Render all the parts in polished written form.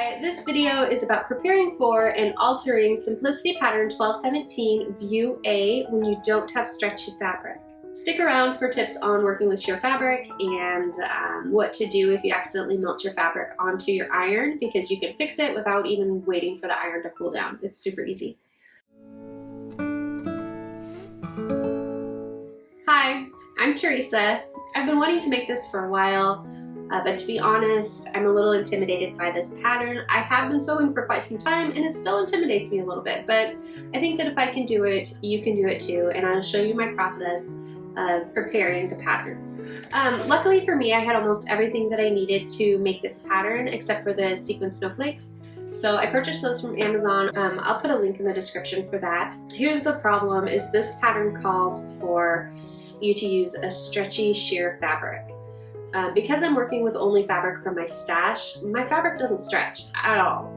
Hi, this video is about preparing for and altering Simplicity Pattern 1217 View A when you don't have stretchy fabric. Stick around for tips on working with sheer fabric and what to do if you accidentally melt your fabric onto your iron, because you can fix it without even waiting for the iron to cool down. It's super easy. Hi, I'm Theresa. I've been wanting to make this for a while. But to be honest, I'm a little intimidated by this pattern. I have been sewing for quite some time and it still intimidates me a little bit, but I think that if I can do it, you can do it too, and I'll show you my process of preparing the pattern. Luckily for me, I had almost everything that I needed to make this pattern except for the sequin snowflakes. So I purchased those from Amazon. I'll put a link in the description for that. Here's the problem: is this pattern calls for you to use a stretchy sheer fabric. Because I'm working with only fabric from my stash, my fabric doesn't stretch at all,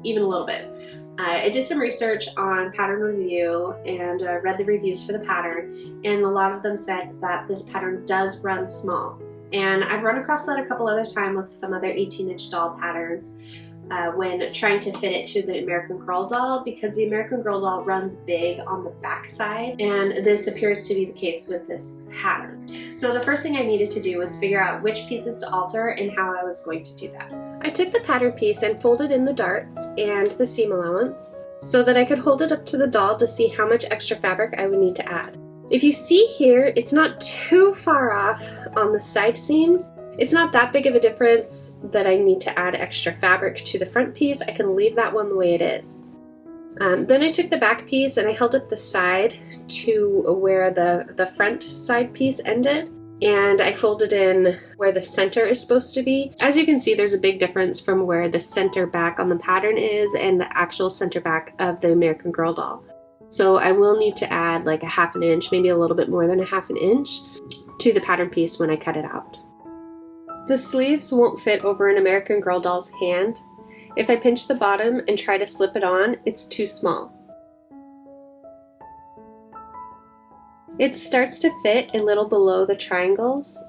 even a little bit. I did some research on Pattern Review and read the reviews for the pattern, and a lot of them said that this pattern does run small. And I've run across that a couple other times with some other 18-inch doll patterns when trying to fit it to the American Girl doll, because the American Girl doll runs big on the back side, and this appears to be the case with this pattern. So the first thing I needed to do was figure out which pieces to alter and how I was going to do that. I took the pattern piece and folded in the darts and the seam allowance so that I could hold it up to the doll to see how much extra fabric I would need to add. If you see here, it's not too far off on the side seams. It's not that big of a difference that I need to add extra fabric to the front piece. I can leave that one the way it is. Then I took the back piece and I held up the side to where the front side piece ended, and I folded in where the center is supposed to be. As you can see, there's a big difference from where the center back on the pattern is and the actual center back of the American Girl doll. So I will need to add like a ½ inch, maybe a little bit more than a ½ inch to the pattern piece when I cut it out. The sleeves won't fit over an American Girl doll's hand. If I pinch the bottom and try to slip it on, it's too small. It starts to fit a little below the triangles.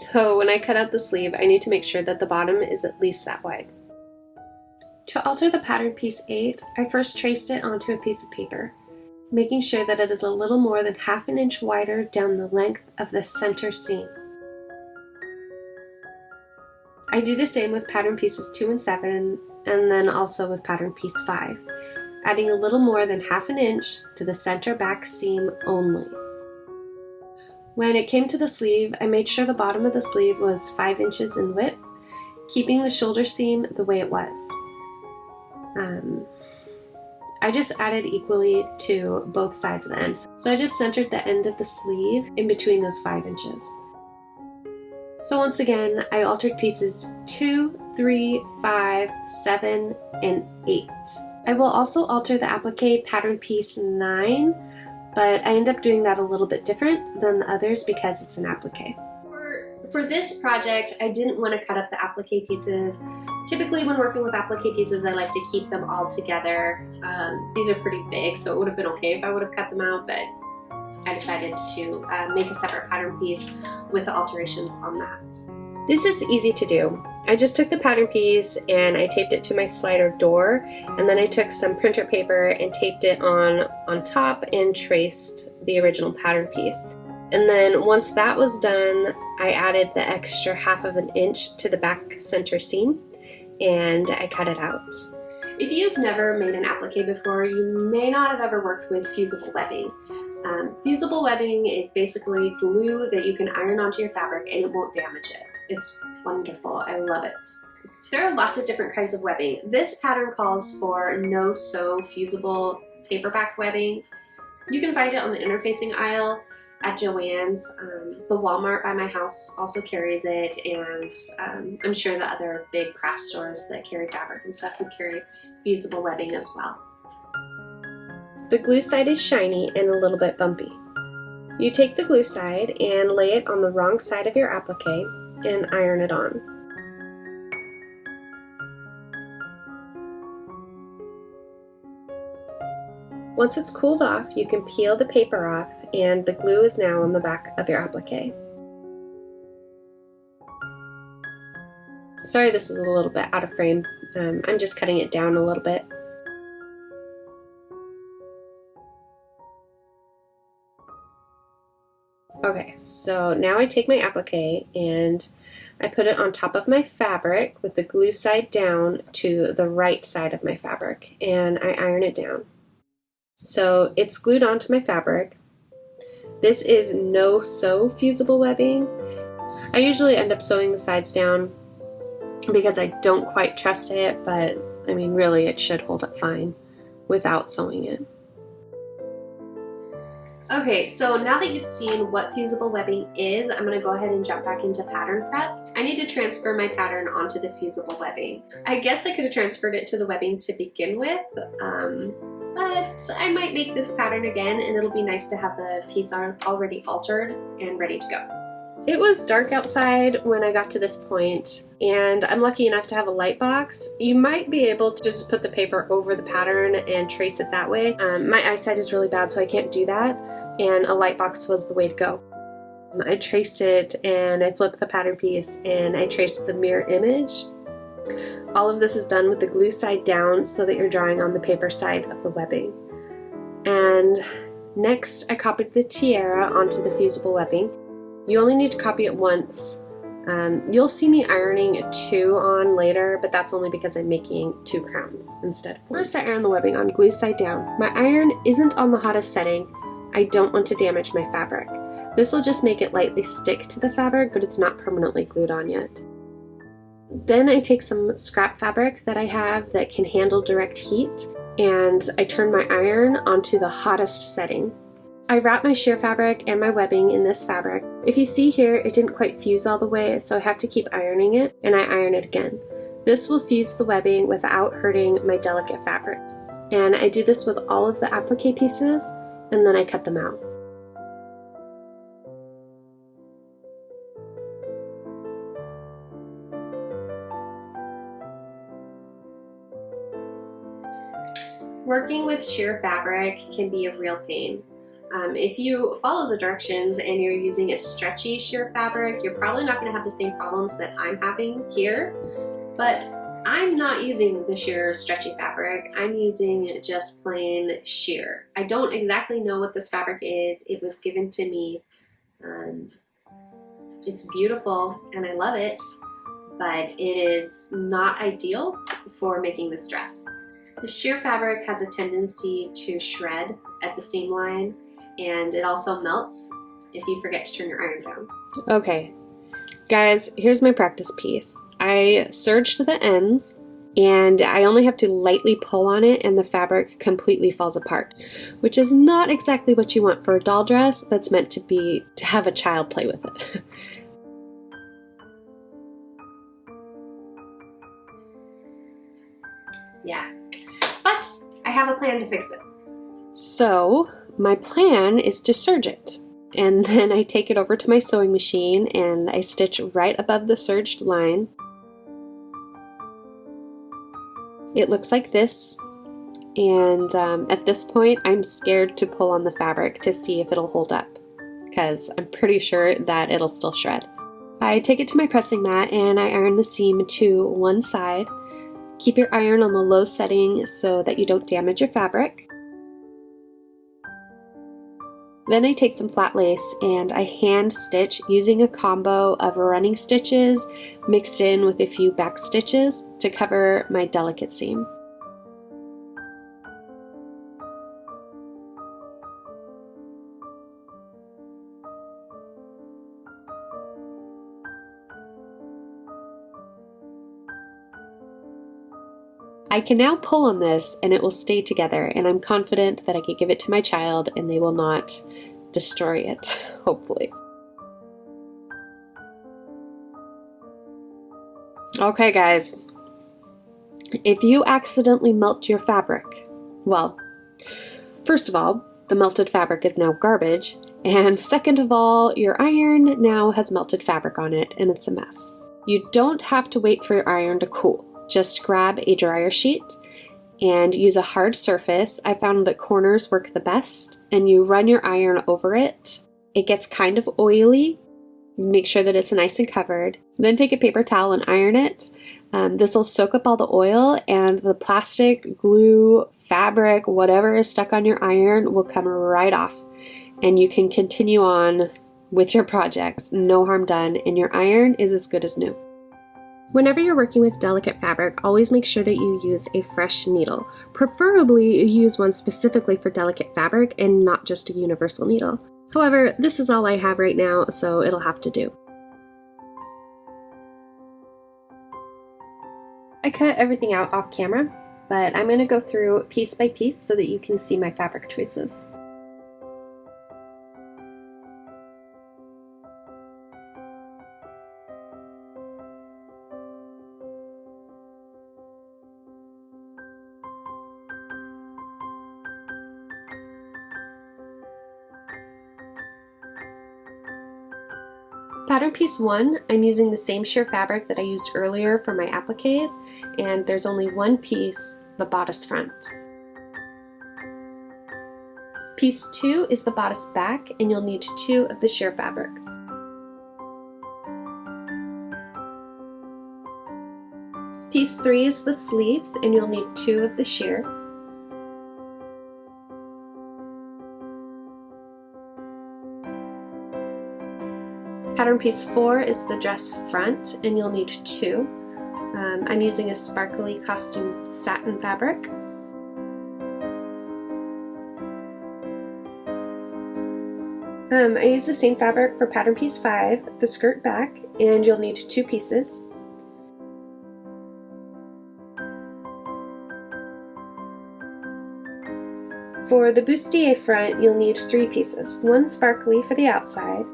So when I cut out the sleeve, I need to make sure that the bottom is at least that wide. To alter the pattern piece 8, I first traced it onto a piece of paper, making sure that it is a little more than ½ inch wider down the length of the center seam. I do the same with pattern pieces 2 and 7, and then also with pattern piece 5, adding a little more than ½ inch to the center back seam only. When it came to the sleeve, I made sure the bottom of the sleeve was 5 inches in width, keeping the shoulder seam the way it was. I just added equally to both sides of the end. So I just centered the end of the sleeve in between those 5 inches. So once again, I altered pieces 2, 3, 5, 7, and 8. I will also alter the applique pattern piece 9, but I end up doing that a little bit different than the others because it's an applique. For this project, I didn't want to cut up the applique pieces. Typically when working with applique pieces, I like to keep them all together. These are pretty big, so it would have been okay if I would have cut them out, but I decided to make a separate pattern piece with the alterations on that. This is easy to do. I just took the pattern piece and I taped it to my slider door, and then I took some printer paper and taped it on top and traced the original pattern piece. And then once that was done, I added the extra ½ inch to the back center seam and I cut it out. If you've never made an applique before, you may not have ever worked with fusible webbing. Fusible webbing is basically glue that you can iron onto your fabric and it won't damage it. It's wonderful. I love it. There are lots of different kinds of webbing. This pattern calls for no-sew fusible paperback webbing. You can find it on the interfacing aisle at Joann's. The Walmart by my house also carries it, and I'm sure the other big craft stores that carry fabric and stuff would carry fusible webbing as well. The glue side is shiny and a little bit bumpy. You take the glue side and lay it on the wrong side of your applique and iron it on. Once it's cooled off, you can peel the paper off and the glue is now on the back of your applique. Sorry this is a little bit out of frame. I'm just cutting it down a little bit. Okay, so now I take my applique and I put it on top of my fabric with the glue side down to the right side of my fabric, and I iron it down. So it's glued onto my fabric. This is no-sew fusible webbing. I usually end up sewing the sides down because I don't quite trust it, but I mean really it should hold up fine without sewing it. Okay, so now that you've seen what fusible webbing is, I'm going to go ahead and jump back into pattern prep. I need to transfer my pattern onto the fusible webbing. I guess I could have transferred it to the webbing to begin with, but I might make this pattern again, and it'll be nice to have the piece already altered and ready to go. It was dark outside when I got to this point, and I'm lucky enough to have a light box. You might be able to just put the paper over the pattern and trace it that way. My eyesight is really bad, so I can't do that, and a light box was the way to go. I traced it, and I flipped the pattern piece, and I traced the mirror image. All of this is done with the glue side down so that you're drawing on the paper side of the webbing. And next I copied the tiara onto the fusible webbing. You only need to copy it once. You'll see me ironing 2 on later, but that's only because I'm making 2 crowns instead of 1. First I iron the webbing on glue side down. My iron isn't on the hottest setting. I don't want to damage my fabric. This will just make it lightly stick to the fabric, but it's not permanently glued on yet. Then I take some scrap fabric that I have that can handle direct heat, and I turn my iron onto the hottest setting. I wrap my sheer fabric and my webbing in this fabric. If you see here, it didn't quite fuse all the way, so I have to keep ironing it, and I iron it again. This will fuse the webbing without hurting my delicate fabric. And I do this with all of the applique pieces, and then I cut them out. Working with sheer fabric can be a real pain. If you follow the directions and you're using a stretchy sheer fabric, you're probably not going to have the same problems that I'm having here. But I'm not using the sheer stretchy fabric. I'm using just plain sheer. I don't exactly know what this fabric is. It was given to me. It's beautiful and I love it, but it is not ideal for making this dress. The sheer fabric has a tendency to shred at the seam line, and it also melts if you forget to turn your iron down. Okay, guys, here's my practice piece. I serged the ends, and I only have to lightly pull on it and the fabric completely falls apart, which is not exactly what you want for a doll dress that's meant to have a child play with it. Yeah. But I have a plan to fix it. So my plan is to serge it, and then I take it over to my sewing machine and I stitch right above the serged line. It looks like this, and at this point I'm scared to pull on the fabric to see if it'll hold up, because I'm pretty sure that it'll still shred. I take it to my pressing mat and I iron the seam to one side. Keep your iron on the low setting so that you don't damage your fabric. Then I take some flat lace and I hand stitch using a combo of running stitches mixed in with a few back stitches to cover my delicate seam. I can now pull on this and it will stay together, and I'm confident that I can give it to my child and they will not destroy it, hopefully. Okay guys, if you accidentally melt your fabric, well, first of all, the melted fabric is now garbage, and second of all, your iron now has melted fabric on it and it's a mess. You don't have to wait for your iron to cool. Just grab a dryer sheet and use a hard surface. I found that corners work the best, and you run your iron over it. It gets kind of oily, Make sure that it's nice and covered. Then take a paper towel and iron it. This will soak up all the oil, and the plastic, glue, fabric, whatever is stuck on your iron will come right off. And you can continue on with your projects, no harm done, and your iron is as good as new. Whenever you're working with delicate fabric, always make sure that you use a fresh needle. Preferably use one specifically for delicate fabric and not just a universal needle. However, this is all I have right now, so it'll have to do. I cut everything out off camera, but I'm going to go through piece by piece so that you can see my fabric choices. Pattern piece 1, I'm using the same sheer fabric that I used earlier for my appliques, and there's only one piece, the bodice front. Piece 2 is the bodice back, and you'll need 2 of the sheer fabric. Piece 3 is the sleeves, and you'll need 2 of the sheer. Pattern piece 4 is the dress front, and you'll need 2. I'm using a sparkly costume satin fabric. I use the same fabric for pattern piece 5, the skirt back, and you'll need 2 pieces. For the bustier front, you'll need 3 pieces, 1 sparkly for the outside,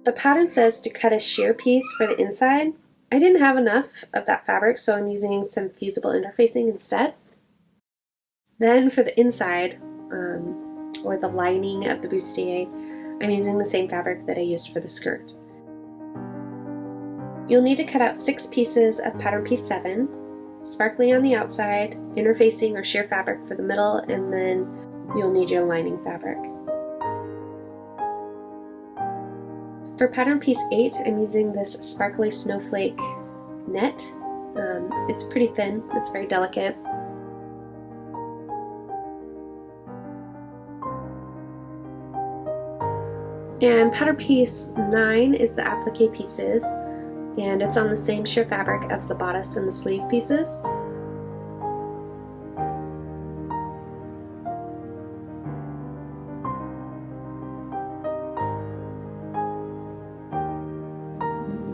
the pattern says to cut a sheer piece for the inside. I didn't have enough of that fabric, so I'm using some fusible interfacing instead. Then for the inside, or the lining of the bustier, I'm using the same fabric that I used for the skirt. You'll need to cut out 6 pieces of pattern piece 7, sparkly on the outside, interfacing or sheer fabric for the middle, and then you'll need your lining fabric. For pattern piece 8, I'm using this sparkly snowflake net. It's pretty thin, it's very delicate. And pattern piece 9 is the applique pieces, and it's on the same sheer fabric as the bodice and the sleeve pieces.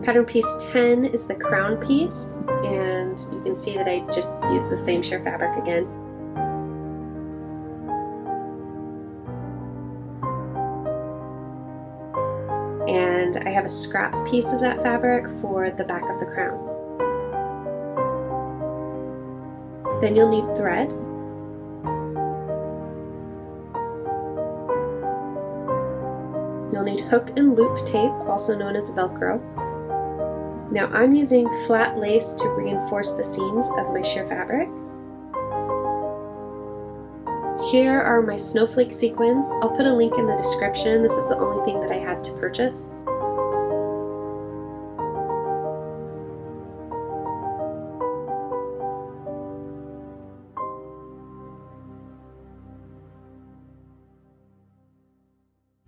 Pattern piece 10 is the crown piece, and you can see that I just used the same sheer fabric again. And I have a scrap piece of that fabric for the back of the crown. Then you'll need thread. You'll need hook and loop tape, also known as Velcro. Now I'm using flat lace to reinforce the seams of my sheer fabric. Here are my snowflake sequins. I'll put a link in the description. This is the only thing that I had to purchase.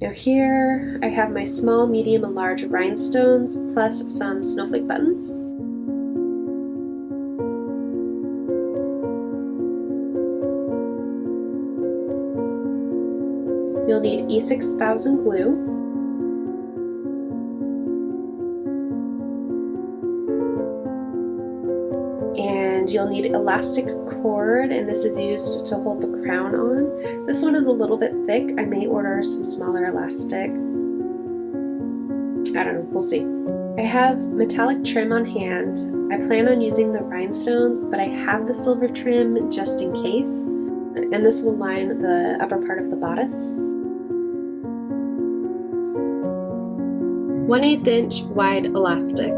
Now here I have my small, medium, and large rhinestones plus some snowflake buttons. You'll need E6000 glue. And you'll need elastic cord, and this is used to hold the crown on. This one is a little bit thick. I may order some smaller elastic. I don't know, we'll see. I have metallic trim on hand. I plan on using the rhinestones, but I have the silver trim just in case. And this will line the upper part of the bodice. 1/8 inch wide elastic.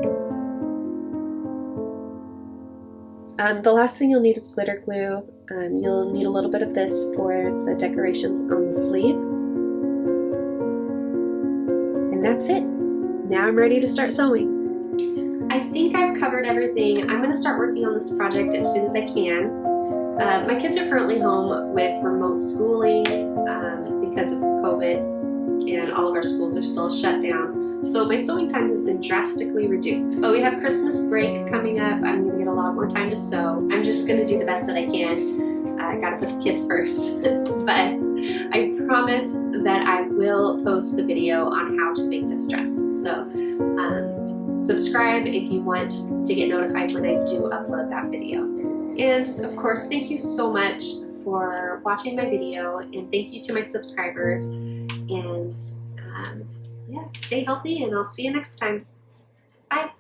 The last thing you'll need is glitter glue. You'll need a little bit of this for the decorations on the sleeve. And that's it. Now I'm ready to start sewing. I think I've covered everything. I'm going to start working on this project as soon as I can. My kids are currently home with remote schooling because of COVID, and all of our schools are still shut down. So my sewing time has been drastically reduced. But we have Christmas break coming up. I'm going to get a lot more time to sew. I'm just going to do the best that I can. I gotta put the kids first. But I promise that I will post the video on how to make this dress. So subscribe if you want to get notified when I do upload that video. And of course, thank you so much for watching my video, and thank you to my subscribers. And yeah, stay healthy, and I'll see you next time. Bye.